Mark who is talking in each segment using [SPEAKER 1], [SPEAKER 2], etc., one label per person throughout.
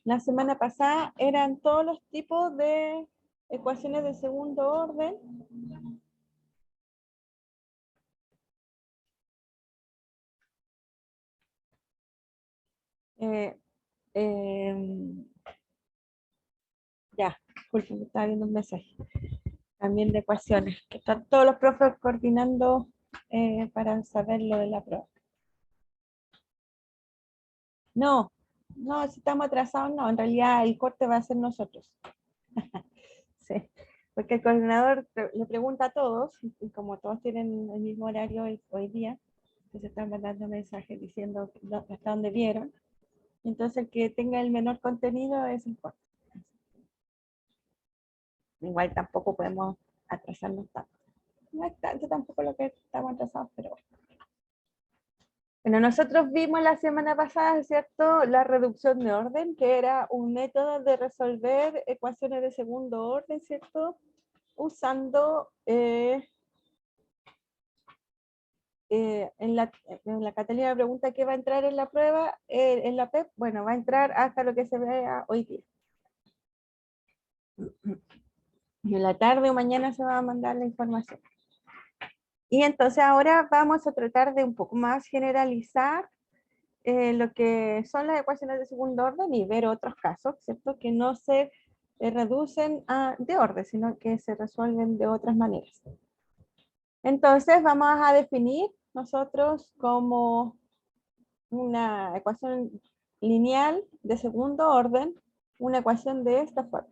[SPEAKER 1] La semana pasada eran todos los tipos de ecuaciones de segundo orden. Ya, disculpen, estaba viendo un mensaje. También de ecuaciones, que están todos los profes coordinando para saber lo de la prueba. No, no, si estamos atrasados, no, en realidad el corte va a ser nosotros. Sí, porque el coordinador le pregunta a todos, y como todos tienen el mismo horario hoy día, pues están mandando mensajes diciendo hasta dónde vieron. Entonces el que tenga el menor contenido es el corte. Igual tampoco podemos atrasarnos tanto. No es tanto tampoco lo que estamos atrasados, pero bueno. Bueno, nosotros vimos la semana pasada, ¿cierto?, la reducción de orden, que era un método de resolver ecuaciones de segundo orden, ¿cierto?, usando en la Catalina pregunta qué va a entrar en la prueba, en la PEP, bueno, va a entrar hasta lo que se vea hoy día. Y en la tarde o mañana se va a mandar la información. Y entonces ahora vamos a tratar de un poco más generalizar lo que son las ecuaciones de segundo orden y ver otros casos, ¿cierto?, que no se reducen de orden, sino que se resuelven de otras maneras. Entonces vamos a definir nosotros como una ecuación lineal de segundo orden, una ecuación de esta forma.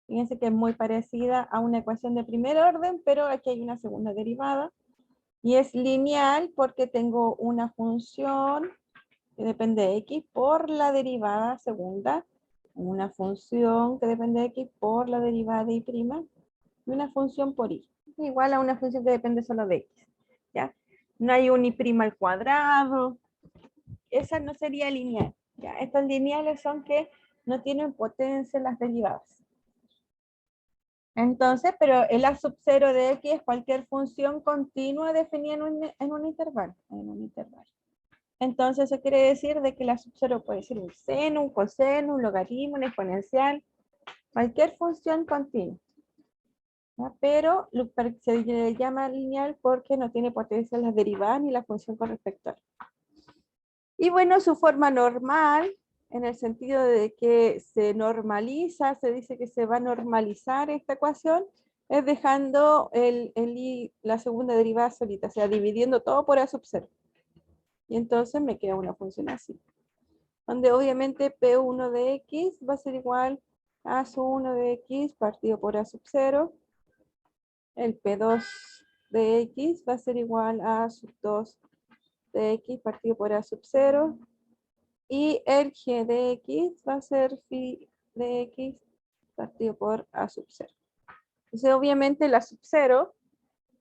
[SPEAKER 1] Fíjense que es muy parecida a una ecuación de primer orden, pero aquí hay una segunda derivada. Y es lineal porque tengo una función que depende de x por la derivada segunda, una función que depende de x por la derivada de y', y una función por y, igual a una función que depende solo de x. ¿Ya? No hay un y' al cuadrado. Esa no sería lineal. ¿Ya? Estas lineales son que no tienen potencia en las derivadas. Entonces, pero el a sub 0 de x es cualquier función continua definida en un intervalo. Entonces, eso quiere decir de que el a sub 0 puede ser un seno, un coseno, un logaritmo, un exponencial, cualquier función continua. ¿Ya? Pero se le llama lineal porque no tiene potencia en las derivadas ni la función con respecto a. Y bueno, su forma normal, en el sentido de que se normaliza, se dice que se va a normalizar esta ecuación, es dejando la segunda derivada solita, o sea, dividiendo todo por a sub 0. Y entonces me queda una función así, donde obviamente P1 de X va a ser igual a sub 1 de X partido por a sub 0. El P2 de X va a ser igual a sub 2 de X partido por a sub 0. Y el G de X va a ser phi de X partido por a sub 0. Entonces obviamente la sub 0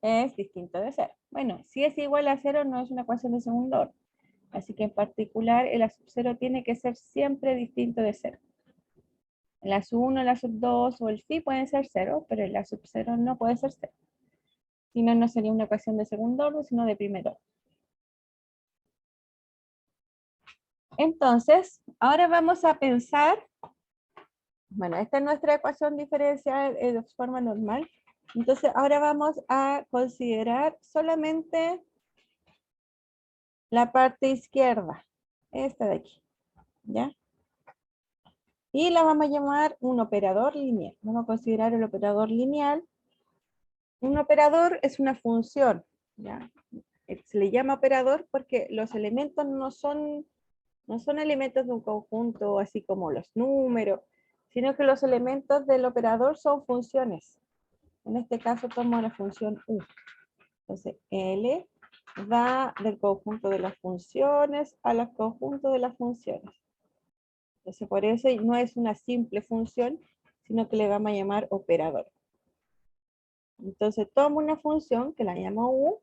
[SPEAKER 1] es distinto de 0. Bueno, si es igual a 0 no es una ecuación de segundo orden. Así que en particular el a sub 0 tiene que ser siempre distinto de 0. El a sub 1, el a sub 2 o el phi pueden ser 0, pero el a sub 0 no puede ser 0. Si no, no sería una ecuación de segundo orden, sino de primer orden. Entonces, ahora vamos a pensar, bueno, esta es nuestra ecuación diferencial de forma normal. Entonces, ahora vamos a considerar solamente la parte izquierda, esta de aquí, ¿ya? Y la vamos a llamar un operador lineal. Vamos a considerar el operador lineal. Un operador es una función, ¿ya? Se le llama operador porque los elementos no son elementos de un conjunto así como los números, sino que los elementos del operador son funciones. En este caso tomo la función u. Entonces, L va del conjunto de las funciones a los conjuntos de las funciones. Entonces, por eso no es una simple función, sino que le vamos a llamar operador. Entonces, tomo una función que la llamo u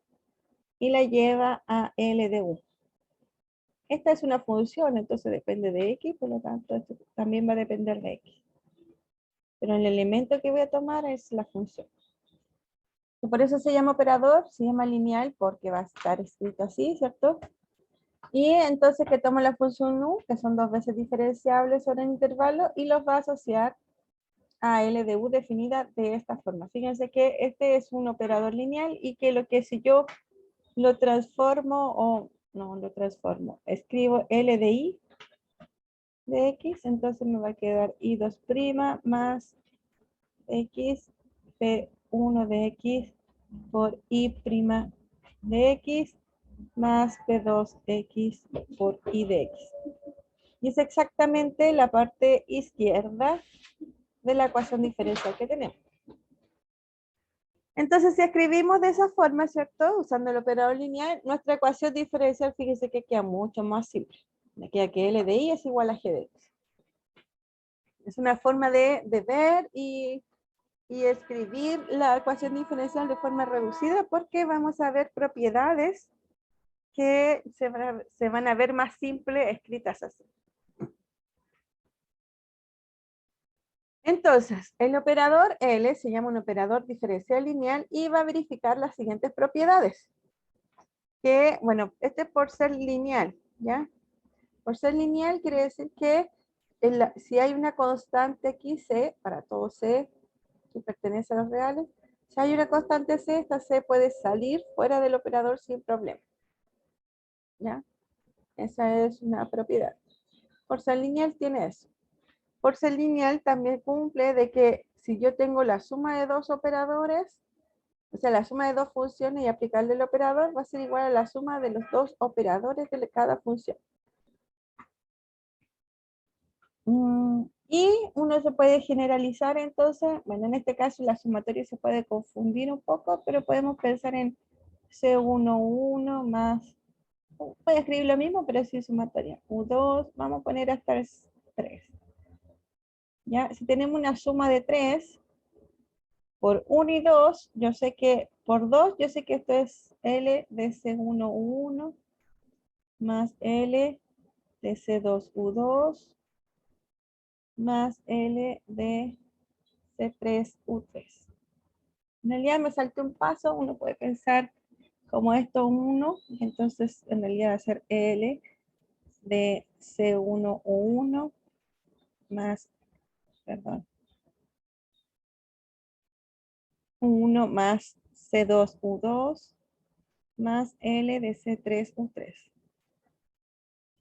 [SPEAKER 1] y la lleva a L de u. Esta es una función, entonces depende de x, por lo tanto, esto también va a depender de x. Pero el elemento que voy a tomar es la función. Por eso se llama operador, se llama lineal porque va a estar escrito así, ¿cierto? Y entonces que toma la función u, que son dos veces diferenciables sobre el intervalo, y los va a asociar a L de U definida de esta forma. Fíjense que este es un operador lineal y que lo que si yo lo transformo o no lo transformo, escribo L de I de X, entonces me va a quedar I2' más X P1 de X por I' de X más P2X por I de X. Y es exactamente la parte izquierda de la ecuación diferencial que tenemos. Entonces, si escribimos de esa forma, ¿cierto? Usando el operador lineal, nuestra ecuación diferencial, fíjense que queda mucho más simple. Me queda que L de I es igual a G de X. Es una forma de ver y escribir la ecuación diferencial de forma reducida porque vamos a ver propiedades que se van a ver más simples escritas así. Entonces, el operador L se llama un operador diferencial lineal y va a verificar las siguientes propiedades. Que, bueno, este por ser lineal, ¿ya? Por ser lineal quiere decir que si hay una constante XC, para todo C que pertenece a los reales, si hay una constante C, esta C puede salir fuera del operador sin problema. ¿Ya? Esa es una propiedad. Por ser lineal tiene eso. Por ser lineal también cumple de que si yo tengo la suma de dos operadores, o sea, la suma de dos funciones y aplicarle el operador va a ser igual a la suma de los dos operadores de cada función. Y uno se puede generalizar entonces, bueno, en este caso la sumatoria se puede confundir un poco, pero podemos pensar en C11 más, puede escribir lo mismo, pero sin sumatoria. U2, vamos a poner hasta el 3. ¿Ya? Si tenemos una suma de 3, por 1 y 2, yo sé que, por 2, yo sé que esto es L de C1U1 más L de C2U2 más L de C3U3. En realidad me salté un paso, uno puede pensar como esto 1, entonces en realidad va a ser L de C1U1 más, perdón, 1 más C2U2 más L de C3U3.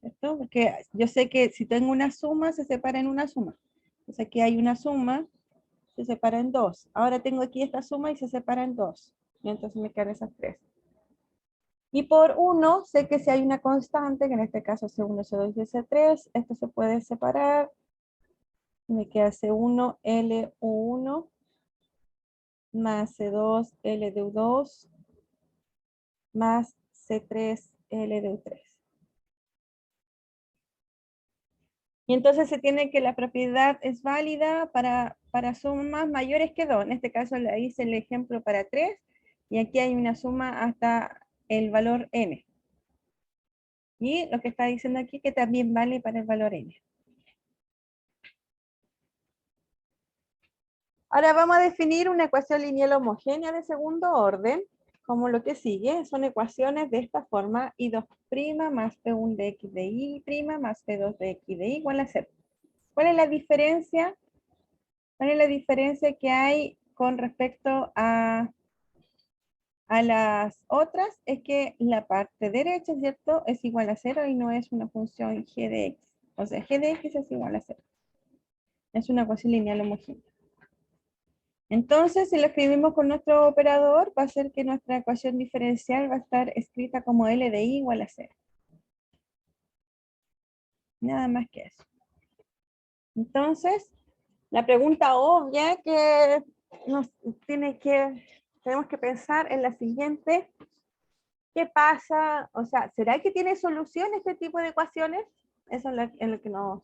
[SPEAKER 1] ¿Cierto? Porque yo sé que si tengo una suma, se separa en una suma. Entonces aquí hay una suma, se separa en dos. Ahora tengo aquí esta suma y se separa en dos. Y entonces me quedan esas tres. Y por 1, sé que si hay una constante, que en este caso C1, C2 y C3, esto se puede separar. Me queda C1, L, U1, más C2, L de U2, más C3, L de U3. Y entonces se tiene que la propiedad es válida para sumas mayores que 2. En este caso le hice el ejemplo para 3. Y aquí hay una suma hasta el valor n. Y lo que está diciendo aquí que también vale para el valor n. Ahora vamos a definir una ecuación lineal homogénea de segundo orden, como lo que sigue. Son ecuaciones de esta forma, I2' más P1 de X de I' más P2 de X de I igual a 0. ¿Cuál es la diferencia? ¿Cuál es la diferencia que hay con respecto a las otras? Es que la parte derecha, ¿cierto? Es igual a 0 y no es una función g de x. O sea, g de x es igual a 0. Es una ecuación lineal homogénea. Entonces, si lo escribimos con nuestro operador, va a ser que nuestra ecuación diferencial va a estar escrita como L de I igual a 0. Nada más que eso. Entonces, la pregunta obvia que tenemos que pensar en la siguiente. ¿Qué pasa? O sea, ¿será que tiene solución este tipo de ecuaciones? Eso es en lo que nos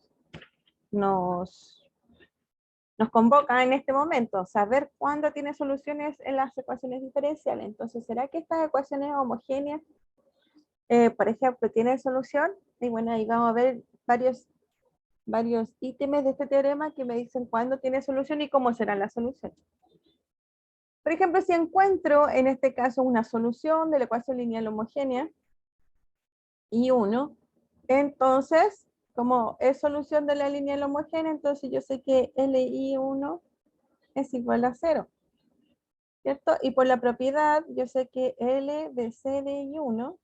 [SPEAKER 1] convoca en este momento, saber cuándo tiene soluciones en las ecuaciones diferenciales. Entonces, ¿será que estas ecuaciones homogéneas, por ejemplo, tienen solución? Y bueno, ahí vamos a ver varios ítems de este teorema que me dicen cuándo tiene solución y cómo será la solución. Por ejemplo, si encuentro en este caso una solución de la ecuación lineal homogénea, y 1. Entonces, como es solución de la lineal homogénea, entonces yo sé que LI1 es igual a 0, ¿cierto? Y por la propiedad, yo sé que L de C de I1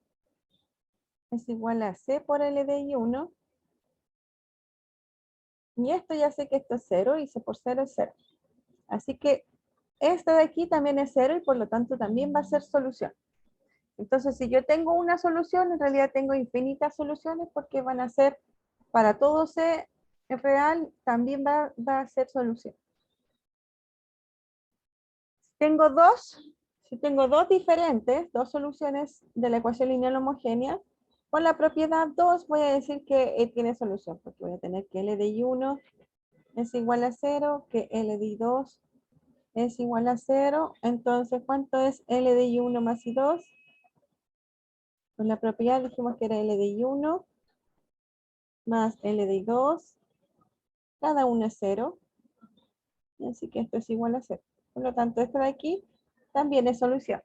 [SPEAKER 1] es igual a C por L de I1. Y esto ya sé que esto es 0 y C por 0 es 0. Así que esta de aquí también es 0 y por lo tanto también va a ser solución. Entonces, si yo tengo una solución, en realidad tengo infinitas soluciones porque van a ser, para todo C real, también va a ser solución. Si tengo dos diferentes, dos soluciones de la ecuación lineal homogénea, con la propiedad 2 voy a decir que tiene solución, porque voy a tener que L de I1 es igual a 0, que L de I2 es igual a 0. Entonces, ¿cuánto es L de I1 más I2? Con la propiedad dijimos que era L de I1 más L de I2. Cada uno es 0. Así que esto es igual a 0. Por lo tanto, esto de aquí también es solución.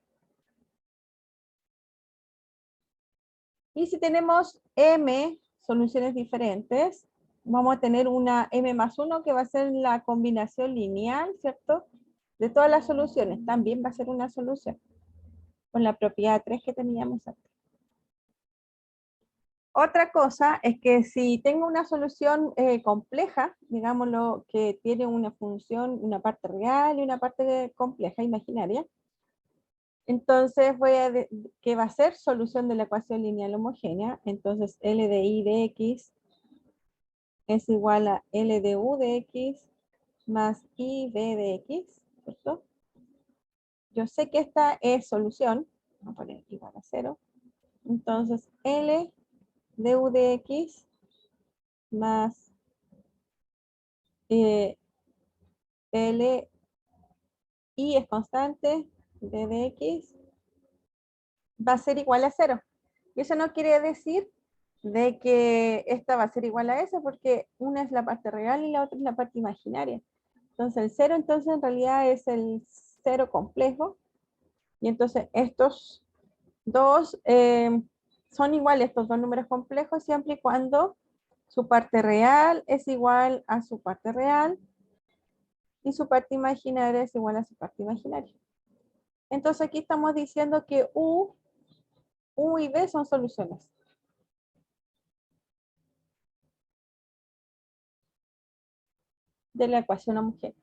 [SPEAKER 1] Y si tenemos M soluciones diferentes, vamos a tener una M más 1 que va a ser la combinación lineal, ¿cierto? De todas las soluciones. También va a ser una solución. Con la propiedad 3 que teníamos antes. Otra cosa es que si tengo una solución compleja, digámoslo que tiene una función, una parte real y una parte compleja, imaginaria, entonces que va a ser solución de la ecuación lineal homogénea. Entonces L de I de X es igual a L de U de X más I B de X, ¿cierto? Yo sé que esta es solución, vamos a poner igual a 0. Entonces L de U de X más L I es constante, D de X va a ser igual a 0. Y eso no quiere decir de que esta va a ser igual a eso, porque una es la parte real y la otra es la parte imaginaria. Entonces el 0 entonces en realidad es el 0 complejo, y entonces estos dos son iguales, estos dos números complejos, siempre y cuando su parte real es igual a su parte real y su parte imaginaria es igual a su parte imaginaria. Entonces aquí estamos diciendo que U y B son soluciones. De la ecuación homogénea.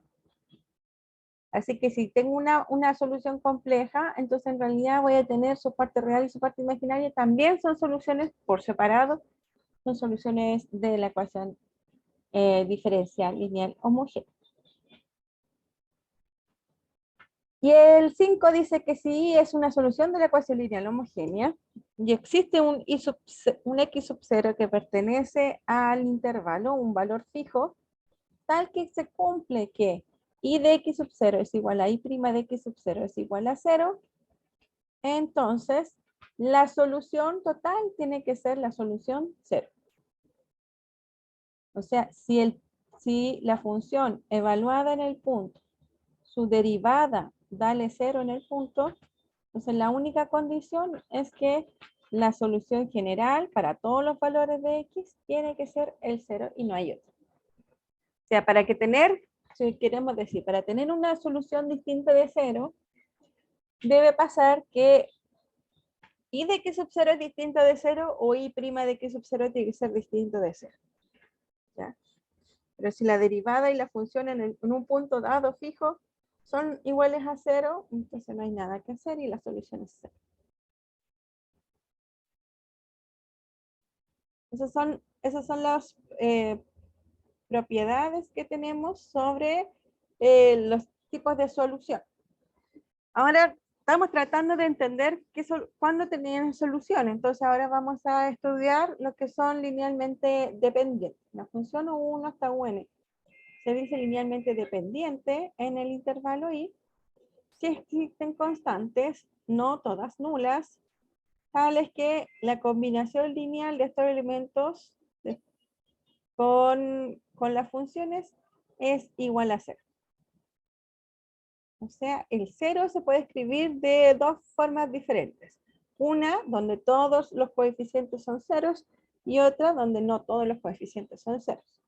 [SPEAKER 1] Así que si tengo una solución compleja, entonces en realidad voy a tener su parte real y su parte imaginaria. También son soluciones por separado, son soluciones de la ecuación diferencial lineal homogénea. Y el 5 dice que si es una solución de la ecuación lineal homogénea y existe un X sub 0 que pertenece al intervalo, un valor fijo, tal que se cumple que I de X sub 0 es igual a I' de X sub 0 es igual a 0, entonces la solución total tiene que ser la solución 0. O sea, si la función evaluada en el punto, su derivada dale 0 en el punto, entonces la única condición es que la solución general para todos los valores de X tiene que ser el 0 y no hay otro. O sea, si queremos decir, para tener una solución distinta de 0, debe pasar que I de X sub 0 es distinto de 0 o I' de X sub 0 tiene que ser distinto de 0. ¿Ya? Pero si la derivada y la función en un punto dado fijo son iguales a 0, entonces no hay nada que hacer y la solución es 0. Esas son las propiedades que tenemos sobre los tipos de solución. Ahora estamos tratando de entender cuándo tenían solución. Entonces ahora vamos a estudiar lo que son linealmente dependientes. La función U1 hasta UN se dice linealmente dependiente en el intervalo I si existen constantes, no todas nulas, tales que la combinación lineal de estos elementos con las funciones es igual a 0. O sea, el 0 se puede escribir de dos formas diferentes. Una donde todos los coeficientes son ceros y otra donde no todos los coeficientes son ceros.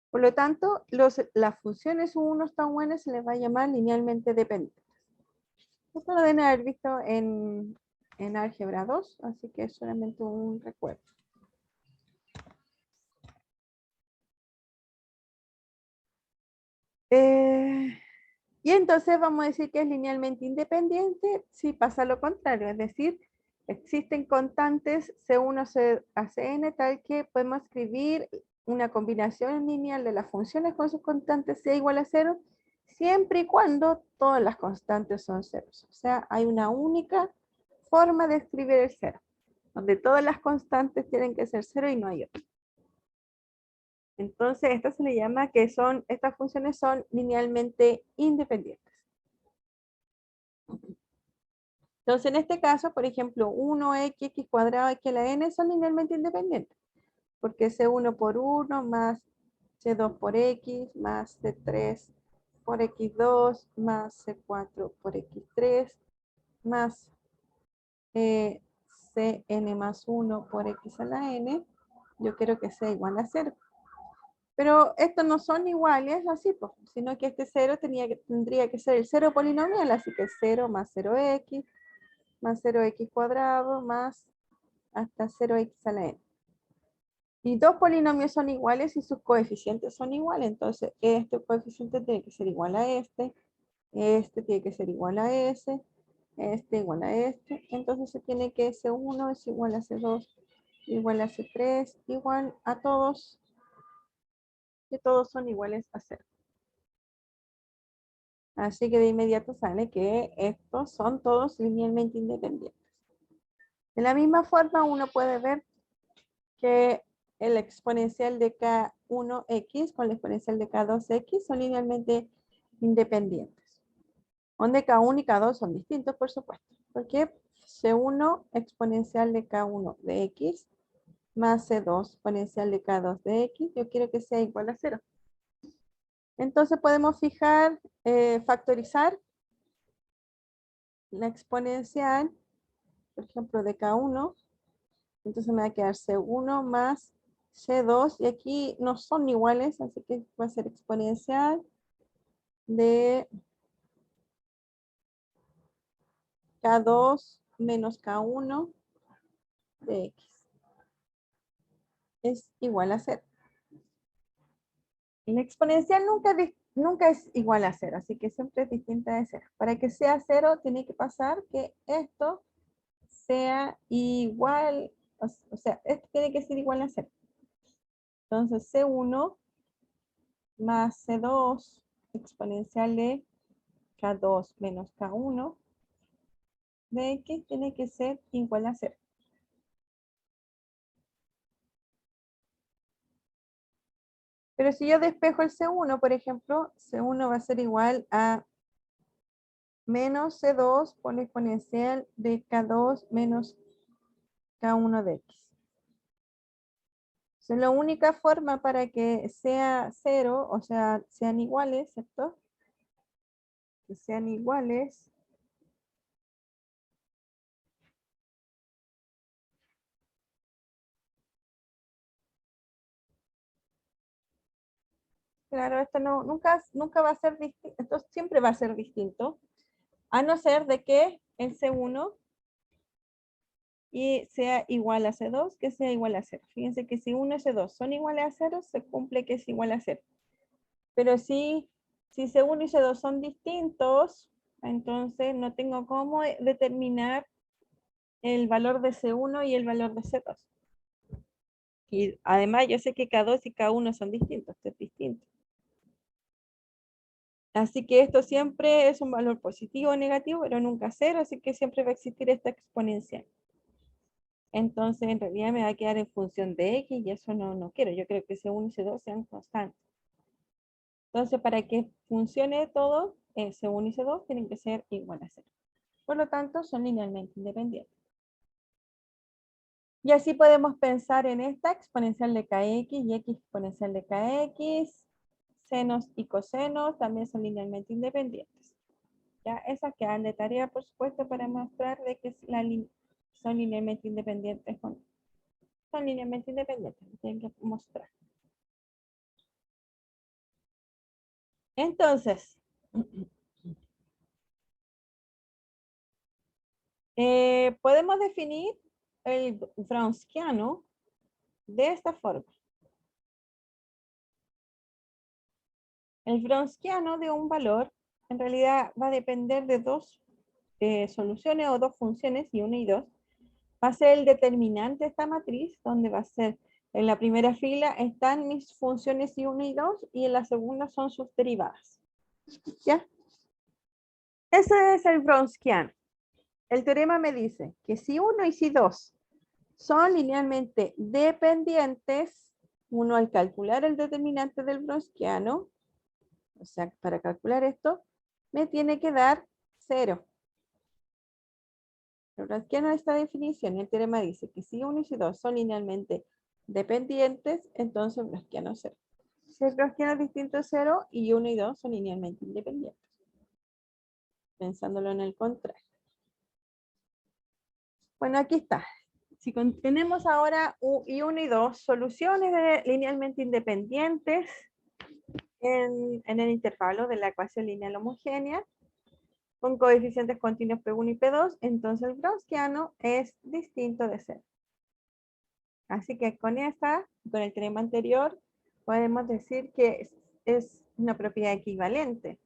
[SPEAKER 1] Por lo tanto, las funciones U1 tan buenas se les va a llamar linealmente dependientes. Esto lo deben haber visto en álgebra 2, así que es solamente un recuerdo. Y entonces vamos a decir que es linealmente independiente si pasa lo contrario, es decir, existen constantes C1 a Cn tal que podemos escribir una combinación lineal de las funciones con sus constantes sea igual a 0, siempre y cuando todas las constantes son ceros. O sea, hay una única forma de escribir el 0, donde todas las constantes tienen que ser 0 y no hay otra. Entonces, esto se le llama que estas funciones son linealmente independientes. Entonces, en este caso, por ejemplo, 1x, x cuadrado, x a la n son linealmente independientes, porque C1 por 1 más C2 por x más C3 por x2 más C4 por x3 más Cn más 1 por x a la n, yo quiero que sea igual a 0. Pero estos no son iguales así, pues, sino que este 0 tendría que ser el 0 polinomial, así que 0 más 0x más 0x cuadrado más hasta 0x a la n. Y dos polinomios son iguales y sus coeficientes son iguales, entonces este coeficiente tiene que ser igual a este tiene que ser igual a este igual a este, entonces se tiene que C1 es igual a C2 igual a C3 igual a todos, que todos son iguales a 0. Así que de inmediato sale que estos son todos linealmente independientes. De la misma forma uno puede ver que el exponencial de K1x con el exponencial de K2x son linealmente independientes. Donde K1 y K2 son distintos, por supuesto. Porque C1 exponencial de K1 de x más C2 exponencial de K2 de x, yo quiero que sea igual a 0. Entonces podemos factorizar la exponencial, por ejemplo, de K1. Entonces me va a quedar C1 más C2, y aquí no son iguales, así que va a ser exponencial de K2 menos K1 de X. Es igual a 0. La exponencial nunca es igual a 0, así que siempre es distinta de 0. Para que sea 0, tiene que pasar que esto sea igual, o sea, esto tiene que ser igual a 0. Entonces C1 más C2 exponencial de K2 menos K1 de X tiene que ser igual a 0. Pero si yo despejo el C1, por ejemplo, C1 va a ser igual a menos C2 por la exponencial de K2 menos K1 de X. Entonces, la única forma para que sea 0, o sea, sean iguales, ¿cierto? Que sean iguales. Claro, esto nunca va a ser distinto, esto siempre va a ser distinto, a no ser de que el C1 y sea igual a C2, que sea igual a 0. Fíjense que si 1 y C2 son iguales a 0, se cumple que es igual a 0. Pero si C1 y C2 son distintos, entonces no tengo cómo determinar el valor de C1 y el valor de C2. Y además yo sé que K2 y K1 son distintos, esto es distinto. Así que esto siempre es un valor positivo o negativo, pero nunca cero, así que siempre va a existir esta exponencial. Entonces en realidad me va a quedar en función de X y eso no quiero. Yo creo que C1 y C2 sean constantes. Entonces para que funcione todo, C1 y C2 tienen que ser igual a 0. Por lo tanto, son linealmente independientes. Y así podemos pensar en esta exponencial de kx y x exponencial de kx, senos y cosenos también son linealmente independientes. Ya esas quedan de tarea, por supuesto, para mostrar de que son linealmente independientes o no. Son linealmente independientes, lo tienen que mostrar. Entonces, podemos definir el Wronskiano de esta forma. El Wronskiano de un valor en realidad va a depender de dos soluciones o dos funciones, y 1 y 2. Va a ser el determinante de esta matriz, donde va a ser en la primera fila están mis funciones y 1 y 2, y en la segunda son sus derivadas. ¿Ya? Ese es el Wronskiano. El teorema me dice que si 1 y si 2 son linealmente dependientes, uno al calcular el determinante del Wronskiano, o sea, para calcular esto, me tiene que dar 0. El Wronskiano de esta definición, el teorema dice que si 1 y si 2 son linealmente dependientes, entonces el Wronskiano es 0. Si el Wronskiano es distinto a 0 y 1 y 2 son linealmente independientes. Pensándolo en el contrario. Bueno, aquí está. Si tenemos ahora y 1 y 2 soluciones linealmente independientes en el intervalo de la ecuación lineal homogénea, con coeficientes continuos P1 y P2, entonces el Wronskiano es distinto de 0. Así que con el teorema anterior, podemos decir que es una propiedad equivalente.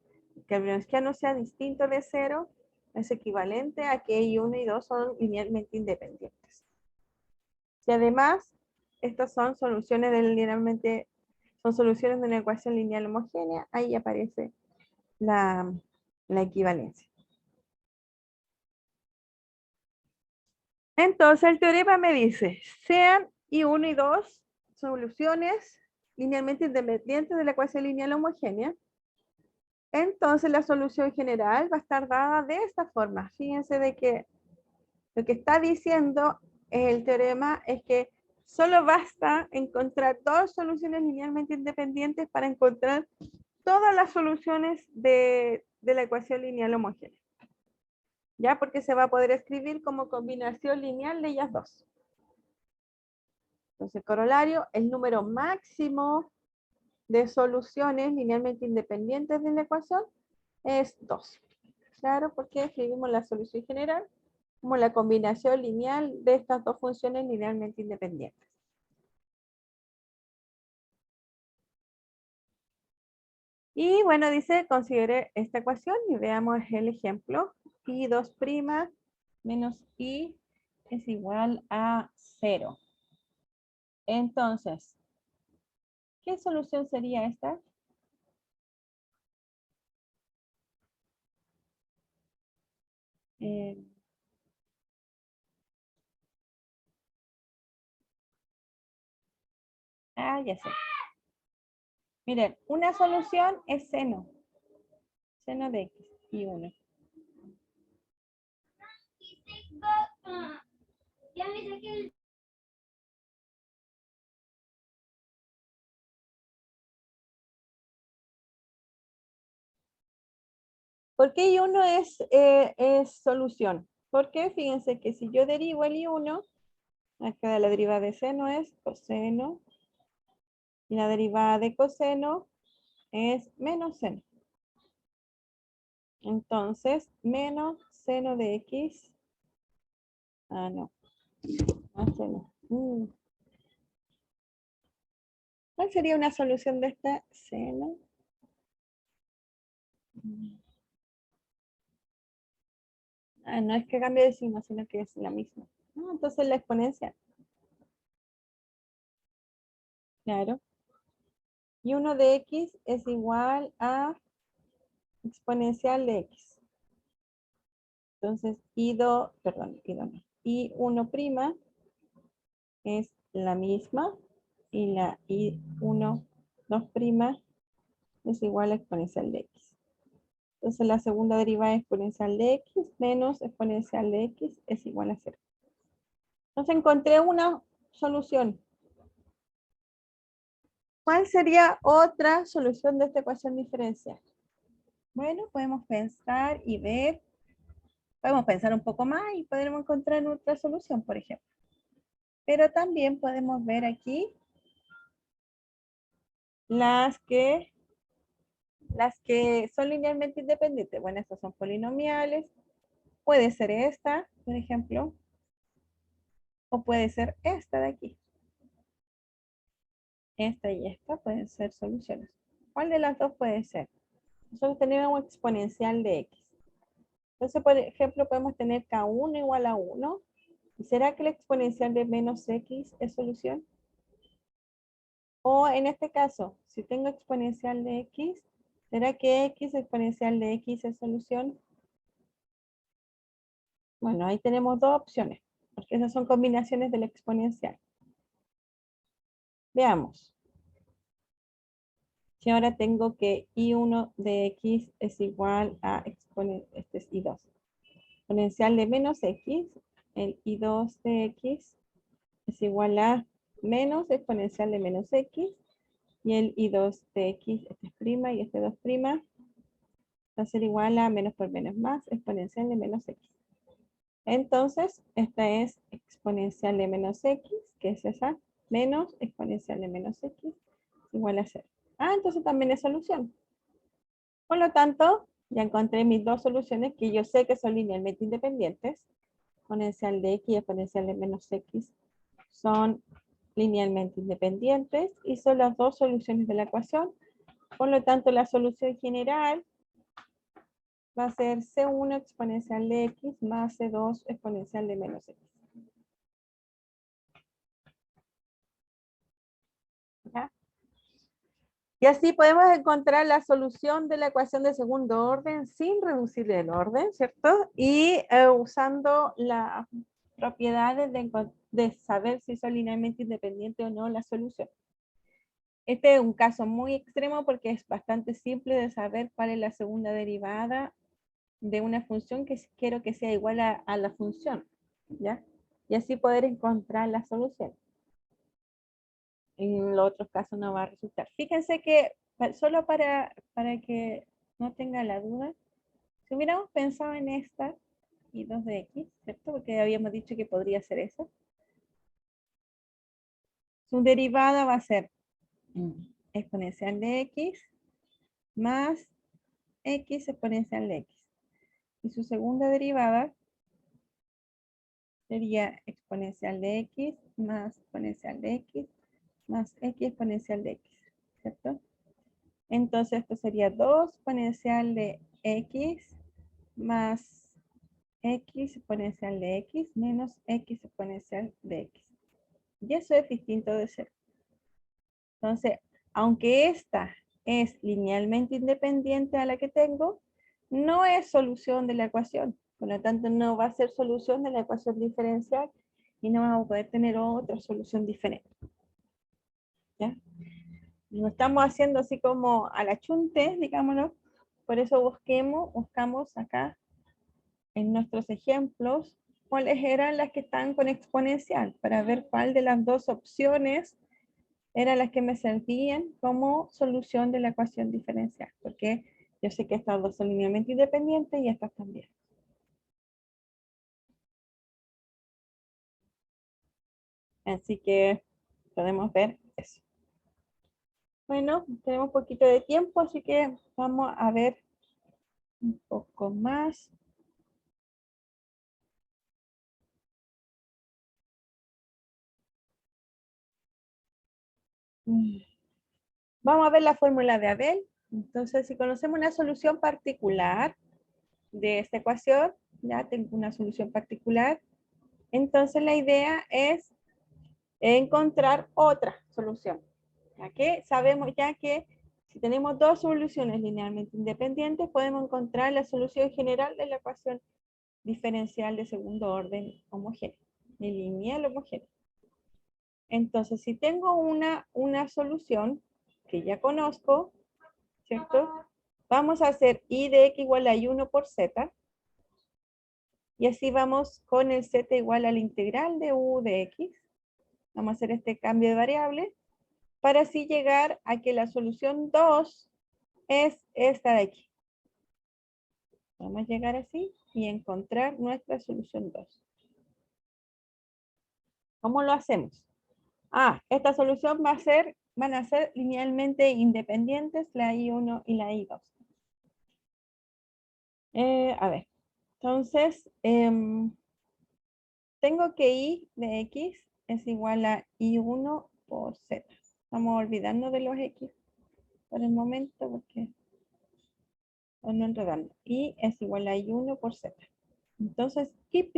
[SPEAKER 1] Que el Wronskiano sea distinto de 0 es equivalente a que y 1 y 2 son linealmente independientes. Y además, estas son soluciones de una ecuación lineal homogénea, ahí aparece la equivalencia. Entonces el teorema me dice, sean y1 y 2 soluciones linealmente independientes de la ecuación lineal homogénea, entonces la solución general va a estar dada de esta forma. Fíjense de que lo que está diciendo el teorema es que solo basta encontrar dos soluciones linealmente independientes para encontrar todas las soluciones de la ecuación lineal homogénea. ¿Ya? Porque se va a poder escribir como combinación lineal de ellas dos. Entonces, corolario, el número máximo de soluciones linealmente independientes de la ecuación es 2. Claro, porque escribimos la solución general como la combinación lineal de estas dos funciones linealmente independientes. Y bueno, dice, considere esta ecuación y veamos el ejemplo. I2' menos I es igual a 0. Entonces, ¿qué solución sería esta? Ya sé. Miren, una solución es seno. Seno de X y 1. ¿Por qué I1 es solución? Porque fíjense que si yo derivo el I1, acá la derivada de seno es coseno, y la derivada de coseno es menos seno. Entonces, menos seno de X. No. Más seno. ¿Cuál sería una solución de esta? Seno. No es que cambie de signo, sino que es la misma. Entonces la exponencial. Claro. Y 1 de X es igual a exponencial de X. Entonces, I1' es la misma y la I1, 2' es igual a exponencial de X. Entonces, la segunda derivada exponencial de X menos exponencial de X es igual a 0. Entonces, encontré una solución. ¿Cuál sería otra solución de esta ecuación diferencial? Bueno, podemos pensar y ver Podemos pensar un poco más y podremos encontrar otra solución, por ejemplo. Pero también podemos ver aquí las que son linealmente independientes. Bueno, estos son polinomiales. Puede ser esta, por ejemplo, o puede ser esta de aquí. Esta y esta pueden ser soluciones. ¿Cuál de las dos puede ser? Nosotros tenemos un exponencial de x. Entonces, por ejemplo, podemos tener k1 igual a 1. ¿Y será que el exponencial de menos x es solución? O en este caso, si tengo exponencial de x, ¿será que x exponencial de x es solución? Bueno, ahí tenemos dos opciones, porque esas son combinaciones del exponencial. Veamos. Si ahora tengo que I1 de x es igual a este es I2. Exponencial de menos x, el I2 de x es igual a menos exponencial de menos x, y el I2 de x, este es prima y este 2 prima, va a ser igual a menos por menos más, exponencial de menos x. Entonces, esta es exponencial de menos x, que es esa, menos exponencial de menos x, igual a 0. Ah, entonces también es solución. Por lo tanto, ya encontré mis dos soluciones que yo sé que son linealmente independientes. Exponencial de x y exponencial de menos x son linealmente independientes y son las dos soluciones de la ecuación. Por lo tanto, la solución general va a ser C1 exponencial de x más C2 exponencial de menos x. ¿Ya? Y así podemos encontrar la solución de la ecuación de segundo orden sin reducir el orden, ¿cierto? Y usando las propiedades de saber si son linealmente independientes o no la solución. Este es un caso muy extremo porque es bastante simple de saber cuál es la segunda derivada de una función que quiero que sea igual a la función, ¿ya? Y así poder encontrar la solución. En los otros casos no va a resultar. Fíjense que solo para que no tenga la duda, si hubiéramos pensado en esta y 2 de x, ¿cierto? Porque habíamos dicho que podría ser eso. Su derivada va a ser exponencial de x más x exponencial de x. Y su segunda derivada sería exponencial de x más exponencial de x más x exponencial de x, ¿cierto? Entonces esto sería 2 exponencial de x más x exponencial de x menos x exponencial de x. Y eso es distinto de 0. Entonces, aunque esta es linealmente independiente a la que tengo, no es solución de la ecuación. Por lo tanto, no va a ser solución de la ecuación diferencial y no vamos a poder tener otra solución diferente. ¿Ya? No estamos haciendo así como a la chunte, digámoslo. Por eso buscamos acá en nuestros ejemplos cuáles eran las que están con exponencial para ver cuál de las dos opciones eran las que me servían como solución de la ecuación diferencial, porque yo sé que estas dos son linealmente independientes y estas también. Así que podemos ver eso. Bueno, tenemos un poquito de tiempo, así que vamos a ver un poco más. Vamos a ver la fórmula de Abel. Entonces, si conocemos una solución particular de esta ecuación, ya tengo una solución particular, entonces la idea es encontrar otra solución. Ya que sabemos ya que si tenemos dos soluciones linealmente independientes, podemos encontrar la solución general de la ecuación diferencial de segundo orden homogéneo, lineal homogéneo. Entonces, si tengo una solución que ya conozco, ¿cierto? Vamos a hacer I de x igual a 1 por z. Y así vamos con el z igual a la integral de u de x. Vamos a hacer este cambio de variable para así llegar a que la solución 2 es esta de aquí. Vamos a llegar así y encontrar nuestra solución 2. ¿Cómo lo hacemos? Esta solución van a ser linealmente independientes la I1 y la I2. A ver, entonces, tengo que I de X es igual a I1 por Z. Estamos olvidando de los X por el momento porque no enredando. I es igual a I1 por Z. Entonces, I'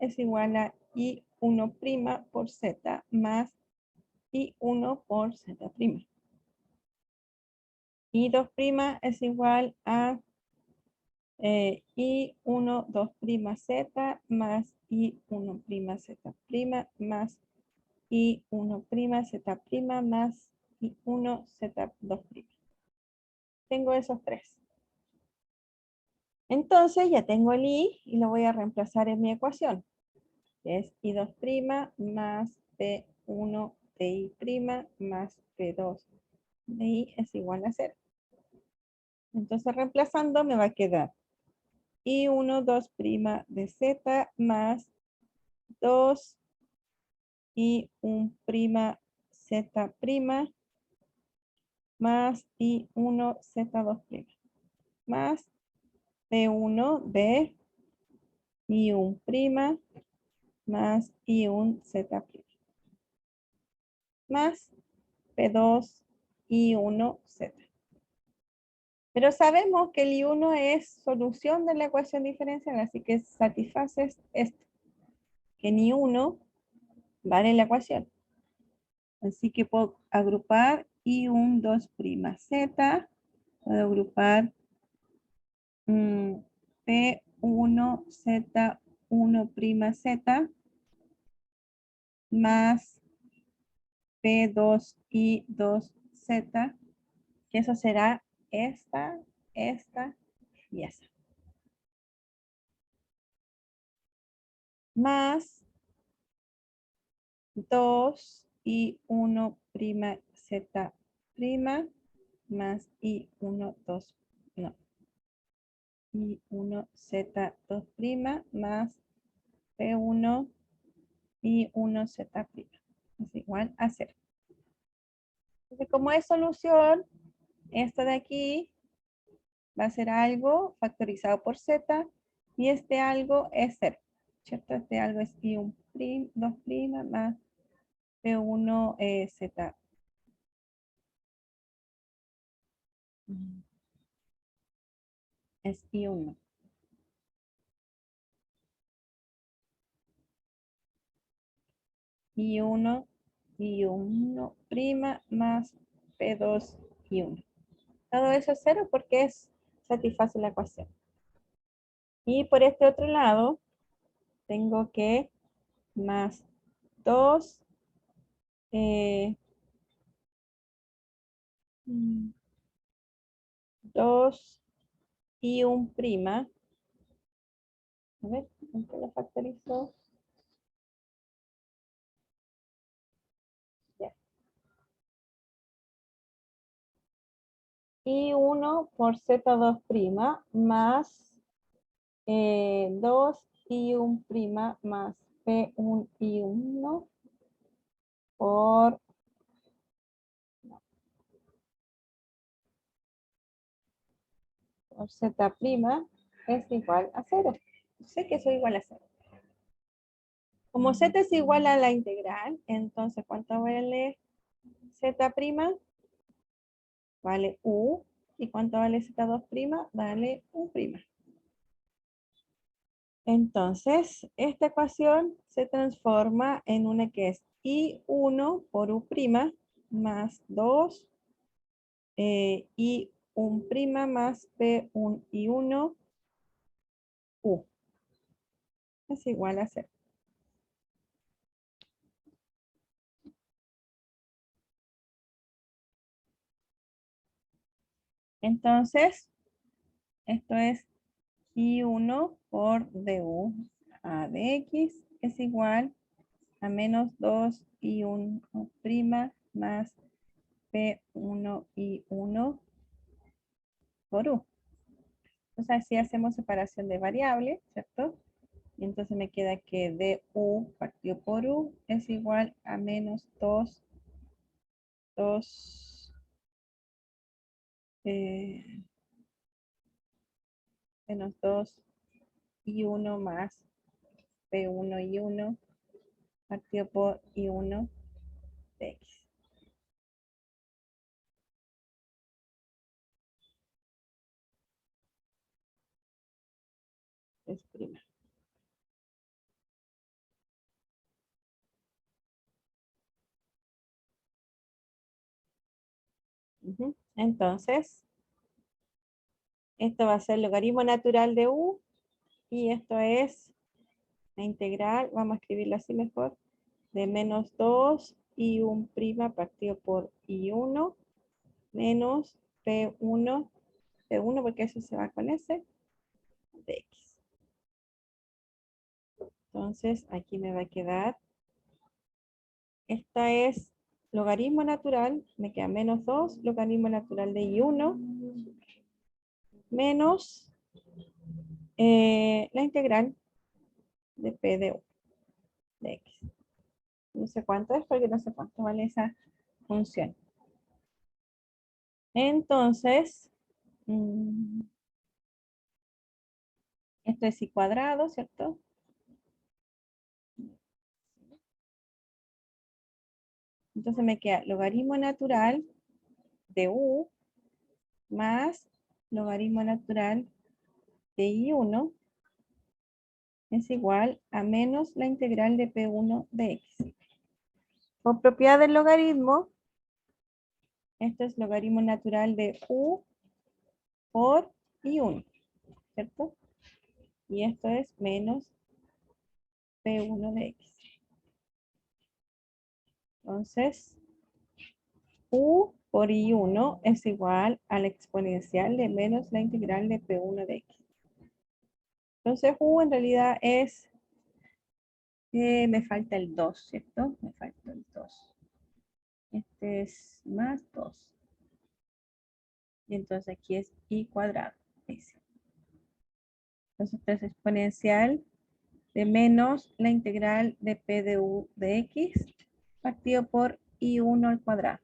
[SPEAKER 1] es igual a I1' por Z más I1 por Z'. I2' es igual a I1 2'Z más I1' Z' más I1' Z' más I1 Z2'. Tengo esos tres. Entonces ya tengo el I y lo voy a reemplazar en mi ecuación. Que es I2' más P1 de I' más P2 de I es igual a 0. Entonces reemplazando me va a quedar I1 2' de Z más 2 I1' Z' más I1 Z2' más P1 de I1' más I1 Z' más P2 I1 Z. Pero sabemos que el I1 es solución de la ecuación diferencial, así que satisface esto, que en I1 vale la ecuación. Así que puedo agrupar I1 2'Z, puedo agrupar P1 Z1'Z más P2 I2Z, que eso será esta y esta. Más 2 I1' Z' más I1 2, no, I1 Z2' más P1 I1 Z'. Es igual a 0. Entonces, como es solución, esto de aquí va a ser algo factorizado por Z y este algo es 0. ¿Cierto? Este algo es I1' 2' más P1 Z. Es I1. I1 I1' más P2 I1. Todo eso es 0 porque satisface la ecuación. Y por este otro lado, tengo que más 2 2 I1'. A ver, ¿en qué lo factorizo? Ya. I1 por Z2' más 2 I1' más P1 I1 por Z' es igual a 0. Sé que eso es igual a 0. Como Z es igual a la integral, entonces ¿cuánto vale Z'? Vale U. ¿Y cuánto vale Z2'? Vale U'. Entonces, esta ecuación se transforma en una que es I1 por U' más 2 I1' más P1 I1 U. Es igual a 0. Entonces, esto es I1 por DU a dx es igual a menos 2 I1' más P1 I1 por U. Entonces así hacemos separación de variables, ¿cierto? Y entonces me queda que du partido por u es igual a menos 2, menos 2 y 1 más P1 y 1 partido por I1 de X. Es prima. Entonces, esto va a ser logaritmo natural de u y esto es la integral, vamos a escribirlo así mejor, de menos 2 y 1 prima partido por I1 menos P1 porque eso se va con S de X. Entonces, aquí me va a quedar, esta es logaritmo natural, me queda menos 2, logaritmo natural de I1 menos la integral de P de U de X. No sé cuánto es porque no sé cuánto vale esa función. Entonces, esto es I cuadrado, ¿cierto? Entonces me queda logaritmo natural de U más logaritmo natural de I1 es igual a menos la integral de P1 de X. Por propiedad del logaritmo, esto es logaritmo natural de U por I1, ¿cierto? Y esto es menos P1 de X. Entonces, U por I1 es igual a la exponencial de menos la integral de P1 de X. Entonces, U en realidad es, me falta el 2, ¿cierto? Me falta el 2. Este es más 2. Y entonces aquí es I cuadrado. Dice. Entonces, esto es exponencial de menos la integral de P de U de X partido por I1 al cuadrado.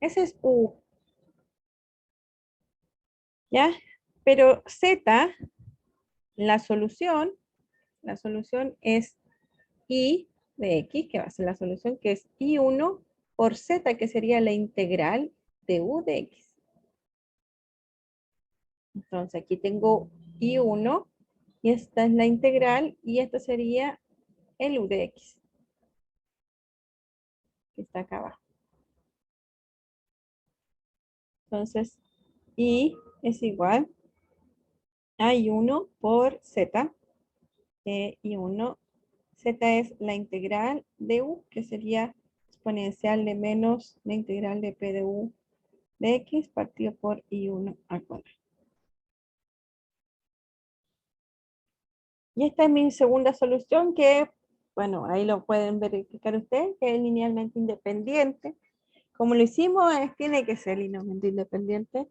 [SPEAKER 1] Ese es U. ¿Ya? Pero Z, la solución es I de X, que va a ser la solución, que es I1 por Z, que sería la integral de U de X. Entonces aquí tengo I1 y esta es la integral y esto sería el U de X, que está acá abajo. Entonces, I es igual a I1 por Z. I1, Z es la integral de U, que sería exponencial de menos la integral de P de U de X partido por I1 al cuadrado. Y esta es mi segunda solución que, bueno, ahí lo pueden verificar ustedes, que es linealmente independiente. Como lo hicimos, tiene que ser linealmente independiente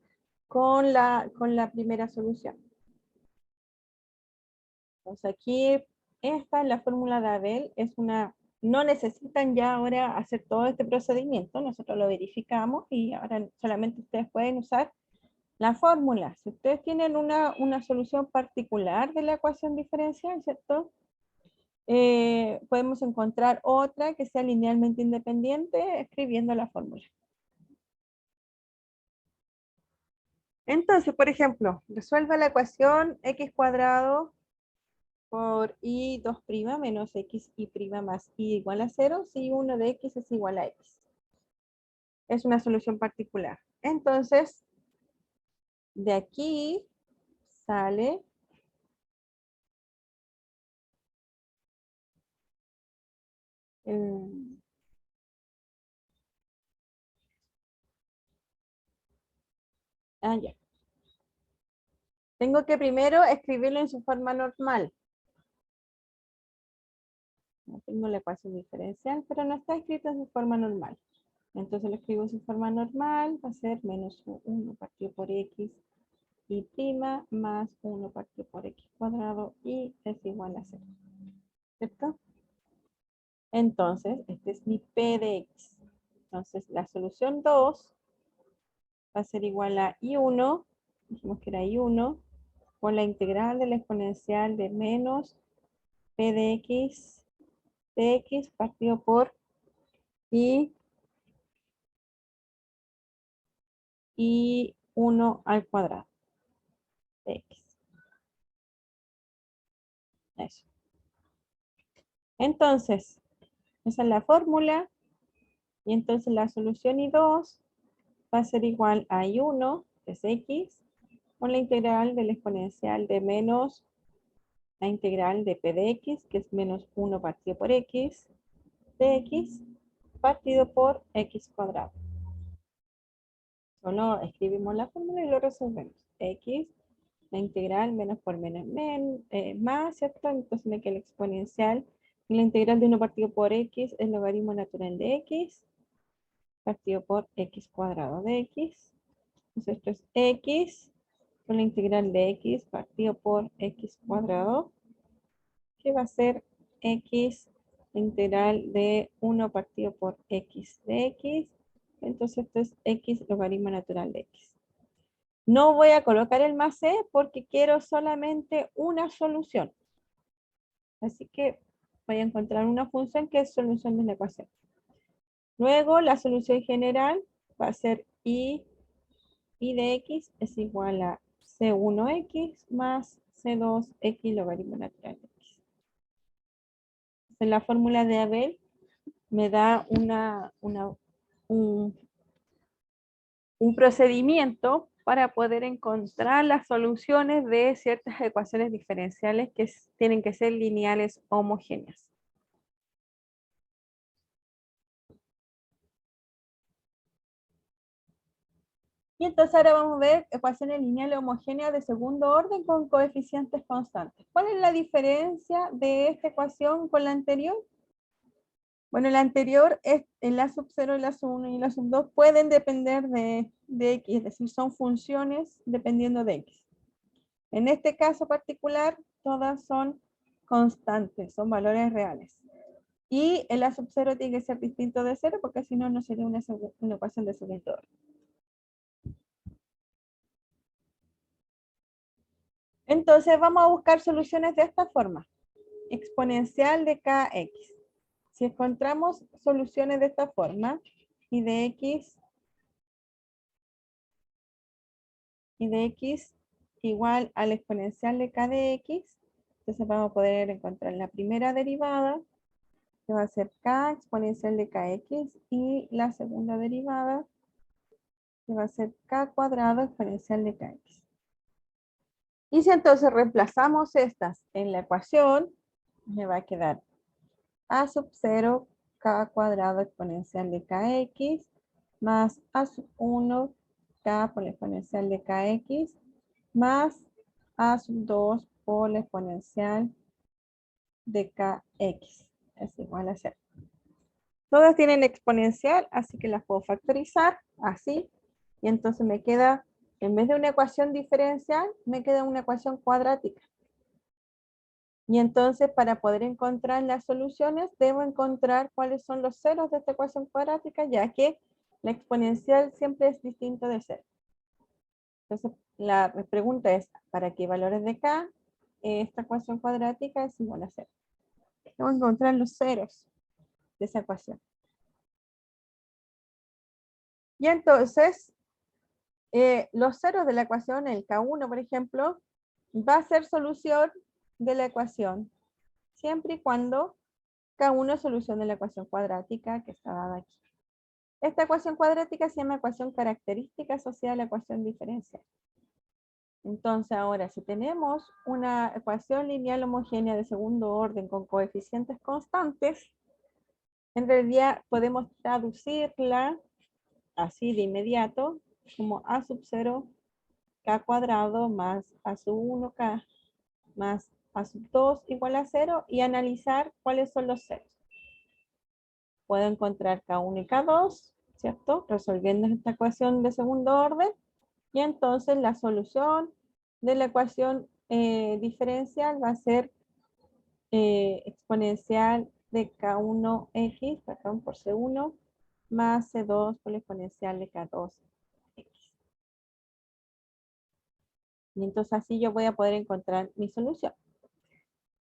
[SPEAKER 1] con la primera solución. Entonces aquí, esta es la fórmula de Abel, es una, no necesitan ya ahora hacer todo este procedimiento, nosotros lo verificamos y ahora solamente ustedes pueden usar la fórmula. Si ustedes tienen una solución particular de la ecuación diferencial, ¿cierto? Podemos encontrar otra que sea linealmente independiente escribiendo la fórmula. Entonces, por ejemplo, resuelva la ecuación x cuadrado por y 2' menos x y' más y igual a 0 si 1 de x es igual a x. Es una solución particular. Entonces, de aquí sale ya. Tengo que primero escribirlo en su forma normal. No tengo la ecuación diferencial, pero no está escrito en su forma normal. Entonces lo escribo en su forma normal, va a ser menos 1 partido por x y' más 1 partido por x cuadrado y es igual a 0. ¿Cierto? Entonces, este es mi p de x. Entonces, la solución 2 va a ser igual a i1, dijimos que era i1, por la integral de la exponencial de menos p de x partido por i1 al cuadrado de x. Eso. Entonces, esa es la fórmula. Y entonces la solución i2 va a ser igual a i1, que es x, con la integral de la exponencial de menos la integral de p de x, que es menos 1 partido por x, de x, partido por x cuadrado. Solo escribimos la fórmula y lo resolvemos. X, la integral menos por menos más, ¿cierto? Entonces me queda la exponencial. Y la integral de 1 partido por x es logaritmo natural de x, partido por x cuadrado de x. Entonces esto es x con la integral de x partido por x cuadrado, que va a ser x integral de 1 partido por x de x. Entonces esto es x logaritmo natural de x. No voy a colocar el más c porque quiero solamente una solución. Así que voy a encontrar una función que es solución de la ecuación. Luego la solución general va a ser i de x es igual a c1x más c2x logaritmo natural de x. Entonces, la fórmula de Abel me da un procedimiento para poder encontrar las soluciones de ciertas ecuaciones diferenciales que tienen que ser lineales homogéneas. Y entonces ahora vamos a ver ecuaciones lineales homogéneas de segundo orden con coeficientes constantes. ¿Cuál es la diferencia de esta ecuación con la anterior? Bueno, la anterior es el la sub 0, el la sub 1 y la sub 2 pueden depender de x, es decir, son funciones dependiendo de x. En este caso particular, todas son constantes, son valores reales. Y el a sub 0 tiene que ser distinto de 0 porque si no, no sería una ecuación de segundo orden. Entonces vamos a buscar soluciones de esta forma. Exponencial de kx. Si encontramos soluciones de esta forma, y de x igual al exponencial de k de x, entonces vamos a poder encontrar la primera derivada, que va a ser k exponencial de kx, y la segunda derivada, que va a ser k cuadrado exponencial de kx. Y si entonces reemplazamos estas en la ecuación, me va a quedar a sub 0 k cuadrado exponencial de kx más a sub 1 k por la exponencial de kx más a sub 2 por la exponencial de kx es igual a 0. Todas tienen exponencial, así que las puedo factorizar así. Y entonces me queda, en vez de una ecuación diferencial, me queda una ecuación cuadrática. Y entonces para poder encontrar las soluciones, debo encontrar cuáles son los ceros de esta ecuación cuadrática, ya que la exponencial siempre es distinto de 0. Entonces la pregunta es, ¿para qué valores de k esta ecuación cuadrática es igual a 0? Debo encontrar los ceros de esa ecuación. Y entonces, los ceros de la ecuación, el K1, por ejemplo, va a ser solución de la ecuación, siempre y cuando K1 es solución de la ecuación cuadrática que está dada aquí. Esta ecuación cuadrática se llama ecuación característica asociada a la ecuación diferencial. Entonces, ahora, si tenemos una ecuación lineal homogénea de segundo orden con coeficientes constantes, en realidad podemos traducirla así de inmediato como a sub 0 k cuadrado más a sub 1k más a sub 2 igual a 0 y analizar cuáles son los ceros. Puedo encontrar k1 y k2, ¿cierto? Resolviendo esta ecuación de segundo orden. Y entonces la solución de la ecuación diferencial va a ser exponencial de K1X, perdón, por C1, más C2 por la exponencial de K2X. Y entonces así yo voy a poder encontrar mi solución.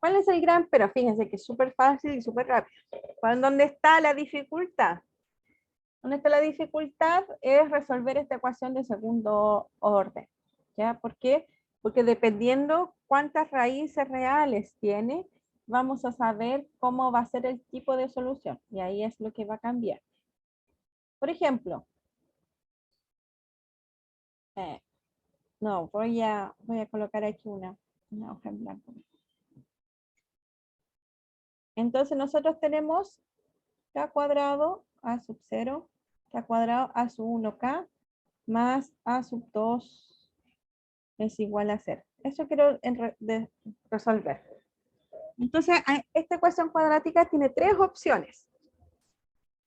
[SPEAKER 1] ¿Cuál es el gran? Pero fíjense que es súper fácil y súper rápido. ¿Dónde está la dificultad? ¿Dónde está la dificultad? Es resolver esta ecuación de segundo orden. ¿Ya? ¿Por qué? Porque dependiendo cuántas raíces reales tiene, vamos a saber cómo va a ser el tipo de solución. Y ahí es lo que va a cambiar. Por ejemplo, no, voy a colocar aquí una hoja en blanco. Entonces nosotros tenemos k cuadrado a sub 0, k cuadrado a sub 1k más a sub 2 es igual a 0. Eso quiero resolver. Entonces, esta ecuación cuadrática tiene tres opciones.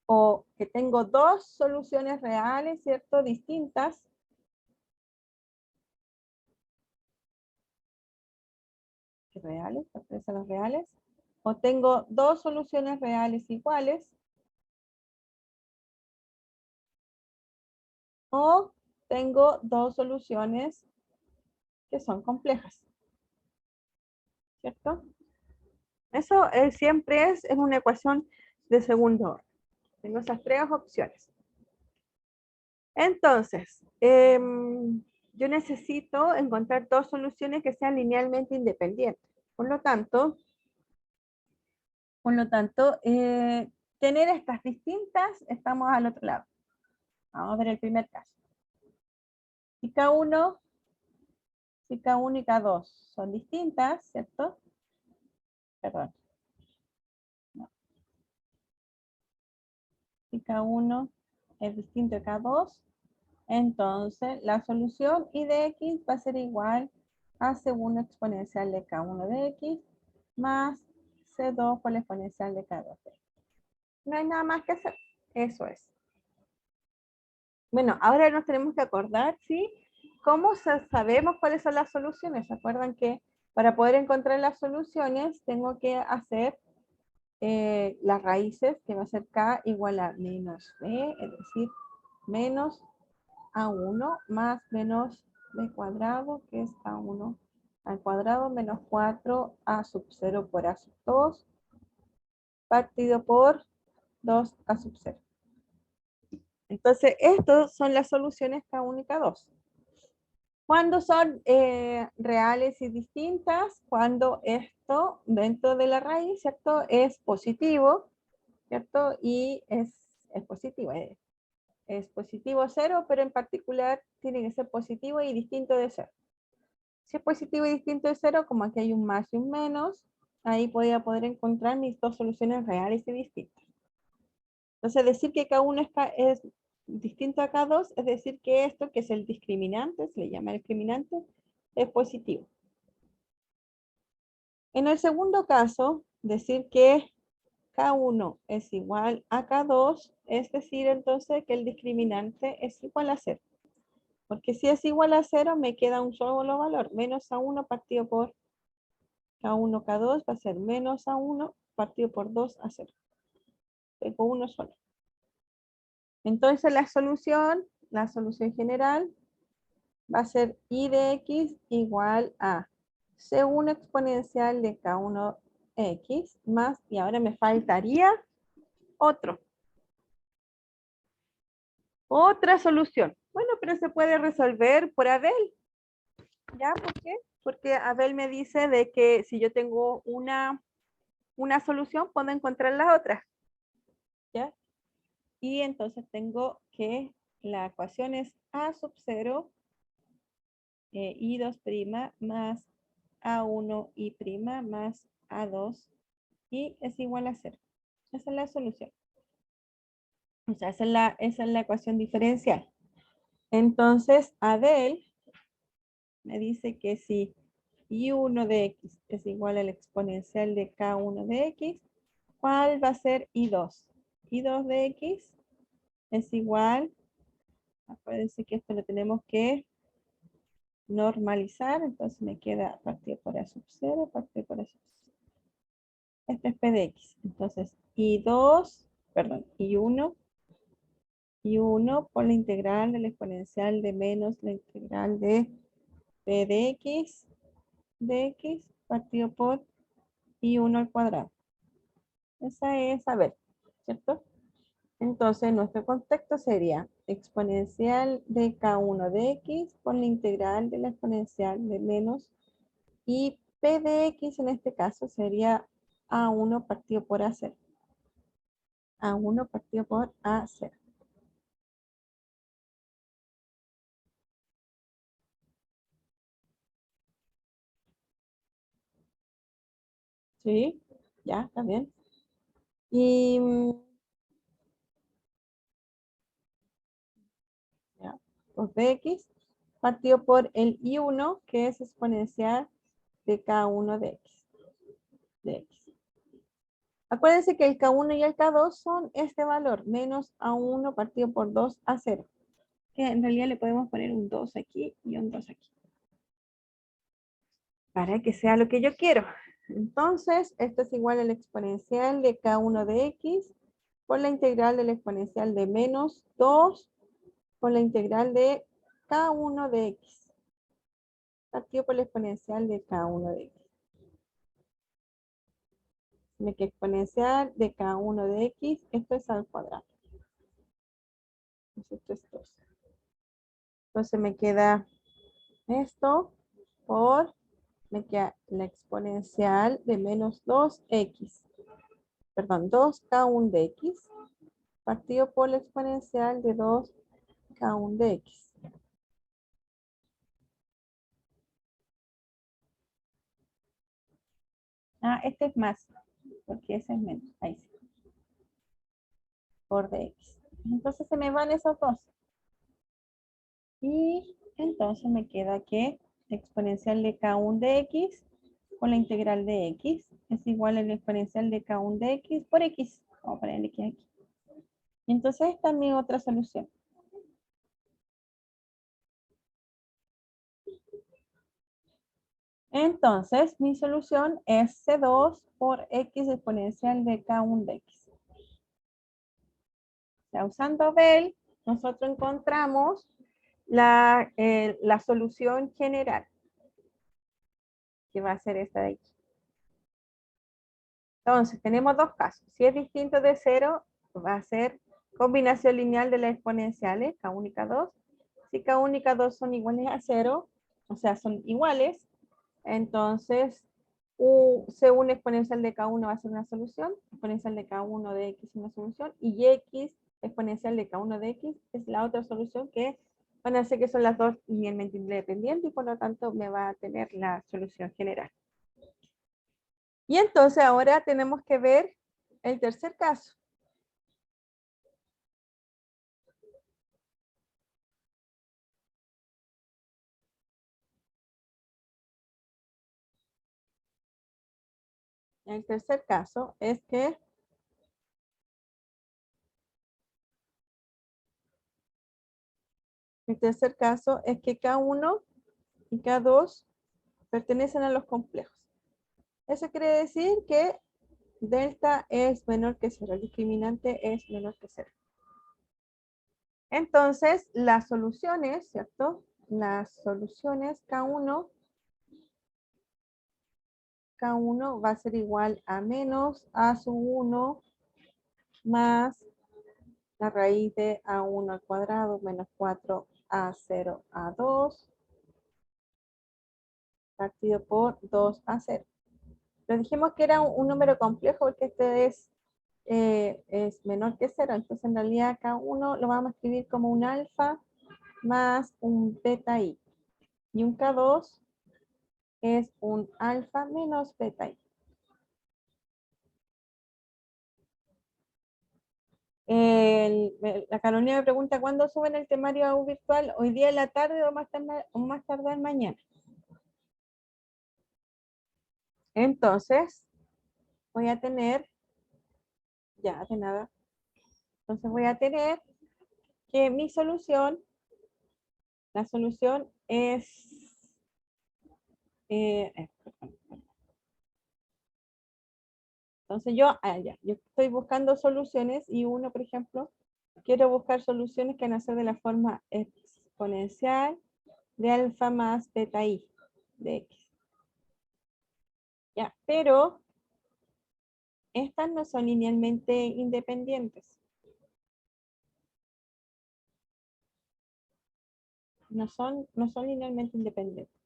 [SPEAKER 1] O que tengo dos soluciones reales, ¿cierto? Distintas. Reales, aparecen los reales. O tengo dos soluciones reales iguales. O tengo dos soluciones que son complejas. ¿Cierto? Eso siempre es una ecuación de segundo orden. Tengo esas tres opciones. Entonces, yo necesito encontrar dos soluciones que sean linealmente independientes. Por lo tanto, tener estas distintas, estamos al otro lado. Vamos a ver el primer caso. Si K1 y K2 son distintas, ¿cierto? Perdón. No. Si K1 es distinto de K2, entonces la solución I de X va a ser igual a C1 exponencial de K1 de X más C2 por la exponencial de K2 de X. No hay nada más que hacer. Eso es. Bueno, ahora nos tenemos que acordar, ¿sí? ¿Cómo sabemos cuáles son las soluciones? ¿Se acuerdan que para poder encontrar las soluciones tengo que hacer las raíces, que va a ser K igual a menos B, es decir, menos A1 más menos B cuadrado, que es A1 al cuadrado menos 4A sub 0 por A sub 2, partido por 2A sub 0. Entonces, estas son las soluciones K1 y K2. ¿Cuándo son reales y distintas? Cuando esto dentro de la raíz, ¿cierto? Es positivo, ¿cierto? Y es positivo. Es positivo 0, pero en particular tiene que ser positivo y distinto de 0. Si es positivo y distinto de 0, como aquí hay un más y un menos, ahí voy a poder encontrar mis dos soluciones reales y distintas. Entonces, decir que K1 es distinto a K2, es decir que esto, que es el discriminante, se le llama el discriminante, es positivo. En el segundo caso, decir que K1 es igual a K2, es decir entonces que el discriminante es igual a 0. Porque si es igual a 0, me queda un solo valor, menos A1 partido por K1, K2, va a ser menos A1 partido por 2 a 0. Tengo uno solo. Entonces la solución general va a ser I de X igual a C1 exponencial de K1X más, y ahora me faltaría otra solución. Bueno, pero se puede resolver por Abel. ¿Ya? ¿Por qué? Porque Abel me dice de que si yo tengo una solución, puedo encontrar las otras. ¿Ya? Y entonces tengo que la ecuación es A sub 0 I2' más A1 I' más A2 y es igual a 0. Esa es la solución. O sea, esa es la ecuación diferencial. Entonces, Abel me dice que si I1 de X es igual al exponencial de K1 de X, ¿cuál va a ser I2? I2 de X es igual, acuérdense que esto lo tenemos que normalizar, entonces me queda partido por A sub 0, partido por A sub 0. Este es P de X. Entonces, I1 por la integral de la exponencial de menos la integral de P de X partido por I1 al cuadrado. Esa es, a ver, ¿cierto? Entonces, nuestro contexto sería exponencial de K1 de X por la integral de la exponencial de menos y P de X en este caso sería A1 partido por A0. A1 partido por A0. ¿Sí? Ya, está bien. Y ya, pues Bx partido por el I1, que es exponencial de K1 de X. Acuérdense que el K1 y el K2 son este valor, menos A1 partido por 2 A0. Que en realidad le podemos poner un 2 aquí y un 2 aquí. Para que sea lo que yo quiero. Entonces, esto es igual al exponencial de K1 de X por la integral de la exponencial de menos 2 por la integral de K1 de X. Partido por la exponencial de K1 de X. Me queda exponencial de K1 de X, esto es al cuadrado. Esto es 2. Entonces me queda esto por, me queda la exponencial de menos 2x. Perdón, 2K1 de X partido por la exponencial de 2K1 de X. Ah, este es más, porque ese es menos. Ahí sí. Por dx. Entonces se me van esos dos. Y entonces me queda que la exponencial de K1 de X con la integral de X es igual a la exponencial de K1 de X por X. Vamos a poner X aquí. Entonces esta es mi otra solución. Entonces mi solución es C2 por X exponencial de K1 de X. Ya, usando Bell, nosotros encontramos la solución general, que va a ser esta de aquí. Entonces, tenemos dos casos. Si es distinto de 0, va a ser combinación lineal de las exponenciales, K1 y K2. Si K1 y K2 son iguales a 0, o sea, son iguales, entonces C1 exponencial de K1 va a ser una solución, exponencial de K1 de X es una solución, y X exponencial de K1 de X es la otra solución que van a hacer que son las dos linealmente independientes y por lo tanto me va a tener la solución general. Y entonces ahora tenemos que ver el tercer caso. El tercer caso es que K1 y K2 pertenecen a los complejos. Eso quiere decir que delta es menor que 0, el discriminante es menor que 0. Entonces, las soluciones, ¿cierto? Las soluciones K1 va a ser igual a menos A sub 1 más la raíz de A1 al cuadrado menos 4A0 A2 partido por 2A0. Pero dijimos que era un número complejo porque este es menor que 0. Entonces, en realidad, K1 lo vamos a escribir como un alfa más un beta i. Y un K2 es un alfa menos beta i. La Carolina me pregunta ¿cuándo suben el temario virtual? ¿Hoy día en la tarde o más tarde mañana? Entonces, voy a tener, ya de nada, entonces voy a tener que mi solución, la solución es Entonces yo estoy buscando soluciones y uno, por ejemplo, quiero buscar soluciones que van a ser de la forma exponencial de alfa más beta i de x. Ya, pero estas no son linealmente independientes. No son linealmente independientes.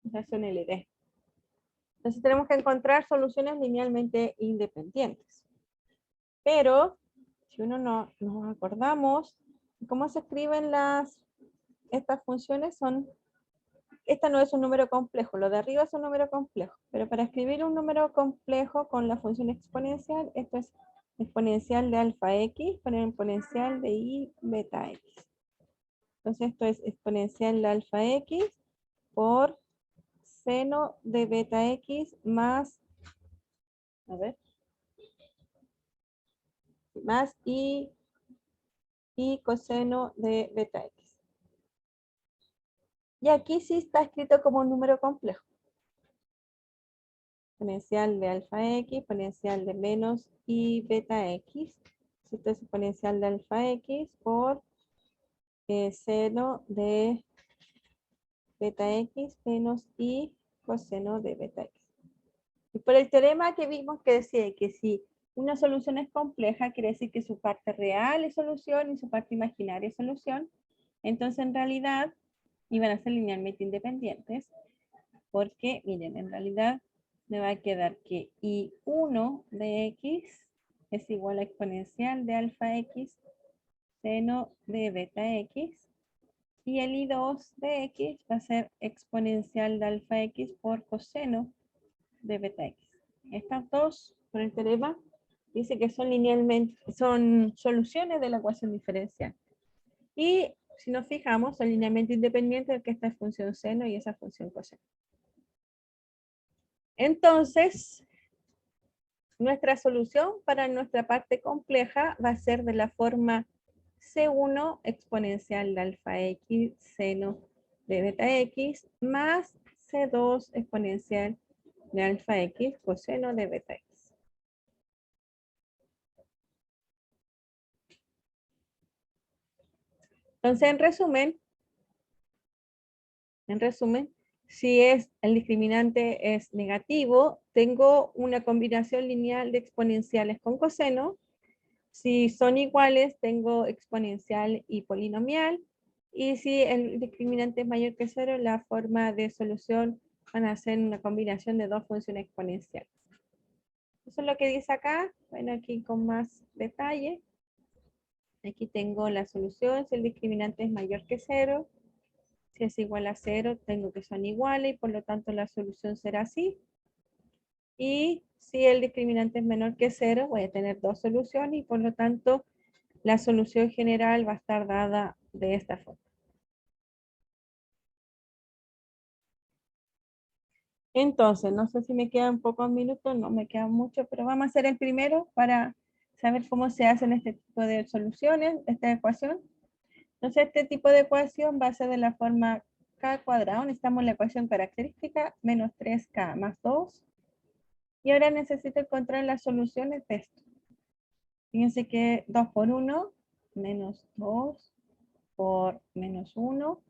[SPEAKER 1] Esas son LD. Entonces tenemos que encontrar soluciones linealmente independientes. Pero, si uno no nos acordamos, ¿cómo se escriben estas funciones? Esta no es un número complejo, lo de arriba es un número complejo. Pero para escribir un número complejo con la función exponencial, esto es exponencial de alfa x por exponencial de i beta x. Entonces esto es exponencial de alfa x por seno de beta x más, más i coseno de beta x. Y aquí sí está escrito como un número complejo. Exponencial de alfa x, exponencial de menos i beta x. Esto es exponencial de alfa x por seno de beta x menos i coseno de beta x. Y por el teorema que vimos que decía que si una solución es compleja, quiere decir que su parte real es solución y su parte imaginaria es solución. Entonces, en realidad, iban a ser linealmente independientes. Porque, miren, en realidad me va a quedar que I1 de X es igual a exponencial de alfa X seno de beta X. Y el I2 de X va a ser exponencial de alfa X por coseno de beta X. Estas dos, por el teorema, dice que son son soluciones de la ecuación diferencial. Y si nos fijamos, son linealmente independientes de que esta es función seno y esa función coseno. Entonces, nuestra solución para nuestra parte compleja va a ser de la forma C1 exponencial de alfa X seno de beta X más C2 exponencial de alfa X coseno de beta X. Entonces, en resumen, si el discriminante es negativo, tengo una combinación lineal de exponenciales con coseno. Si son iguales, tengo exponencial y polinomial. Y si el discriminante es mayor que 0, la forma de solución van a ser una combinación de dos funciones exponenciales. Eso es lo que dice acá. Bueno, aquí con más detalle. Aquí tengo la solución. Si el discriminante es mayor que 0, si es igual a 0, tengo que son iguales y por lo tanto la solución será así. Y si el discriminante es menor que 0, voy a tener dos soluciones y por lo tanto la solución general va a estar dada de esta forma. Entonces, no sé si me quedan pocos minutos, no me quedan mucho, pero vamos a hacer el primero para saber cómo se hacen este tipo de soluciones, esta ecuación. Entonces, este tipo de ecuación va a ser de la forma k cuadrado. Necesitamos la ecuación característica menos 3k más 2. Y ahora necesito encontrar las soluciones de esto. Fíjense que 2 por 1, menos 2 por menos 1,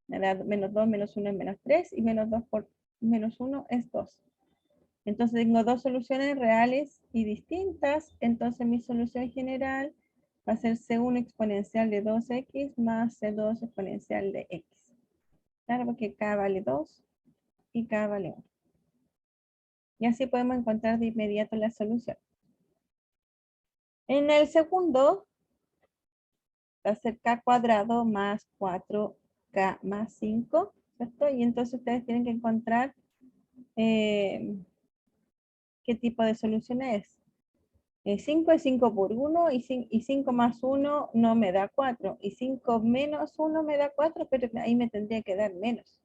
[SPEAKER 1] me da menos 2, menos 1 es menos 3, y menos 2 por menos 1 es 2. Entonces tengo dos soluciones reales y distintas, entonces mi solución general va a ser C1 exponencial de 2x más C2 exponencial de x. Claro, porque k vale 2 y k vale 1. Y así podemos encontrar de inmediato la solución. En el segundo, va a ser k cuadrado más 4k más 5, ¿cierto? Y entonces ustedes tienen que encontrar qué tipo de solución es. 5 es 5 por 1 y 5 más 1 no me da 4. Y 5 menos 1 me da 4, pero ahí me tendría que dar menos.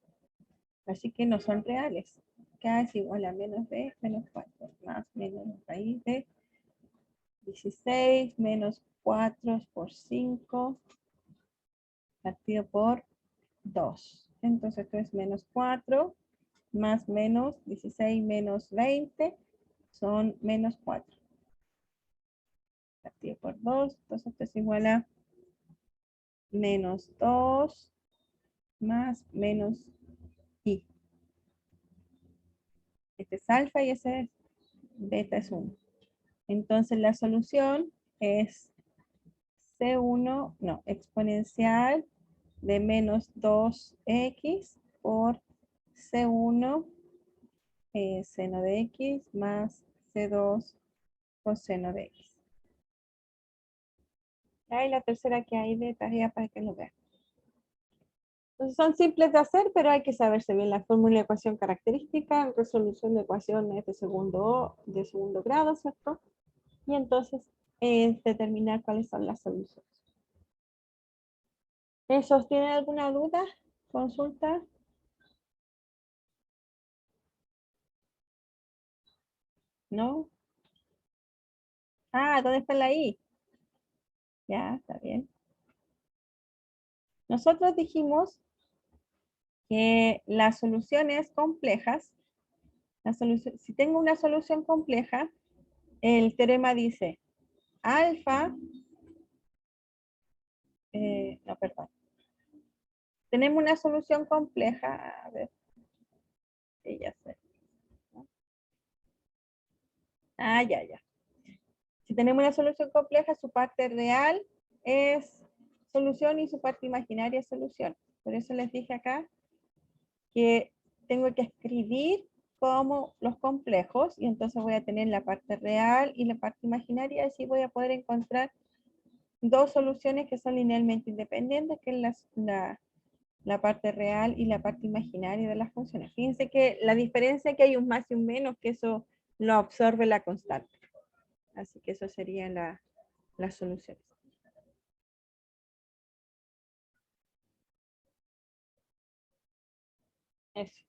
[SPEAKER 1] Así que no son reales. K es igual a menos de menos 4 más menos raíz de 16 menos 4 por 5 partido por 2. Entonces esto es menos 4 más menos 16 menos 20 son menos 4. Partido por 2, entonces esto es igual a menos 2 más menos i. Este es alfa y ese es beta es 1. Entonces la solución es C1, no, exponencial de menos 2x por C1 seno de x más C2 coseno de x. Ahí la tercera que hay de tarea para que lo vean. Entonces son simples de hacer, pero hay que saberse bien la fórmula de ecuación característica, resolución de ecuaciones de segundo grado, ¿cierto? Y entonces determinar cuáles son las soluciones. ¿Esos tienen alguna duda? ¿Consulta? ¿No? Ah, ¿dónde está la I? Ya, está bien. Nosotros dijimos que las soluciones complejas, si tengo una solución compleja, el teorema dice alfa, no, perdón. Tenemos una solución compleja, a ver, ya sé. Ah, ya. Si tenemos una solución compleja, su parte real es solución y su parte imaginaria es solución. Por eso les dije acá que tengo que escribir como los complejos y entonces voy a tener la parte real y la parte imaginaria, así voy a poder encontrar dos soluciones que son linealmente independientes, que es la parte real y la parte imaginaria de las funciones. Fíjense que la diferencia es que hay un más y un menos, que eso lo absorbe la constante. Así que eso serían las soluciones. Eso.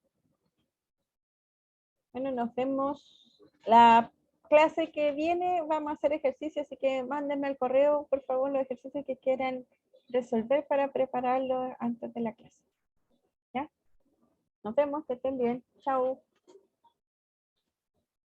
[SPEAKER 1] Bueno, nos vemos la clase que viene. Vamos a hacer ejercicios, así que mándenme al correo, por favor, los ejercicios que quieran resolver para prepararlo antes de la clase. ¿Ya? Nos vemos, que estén bien. Chao.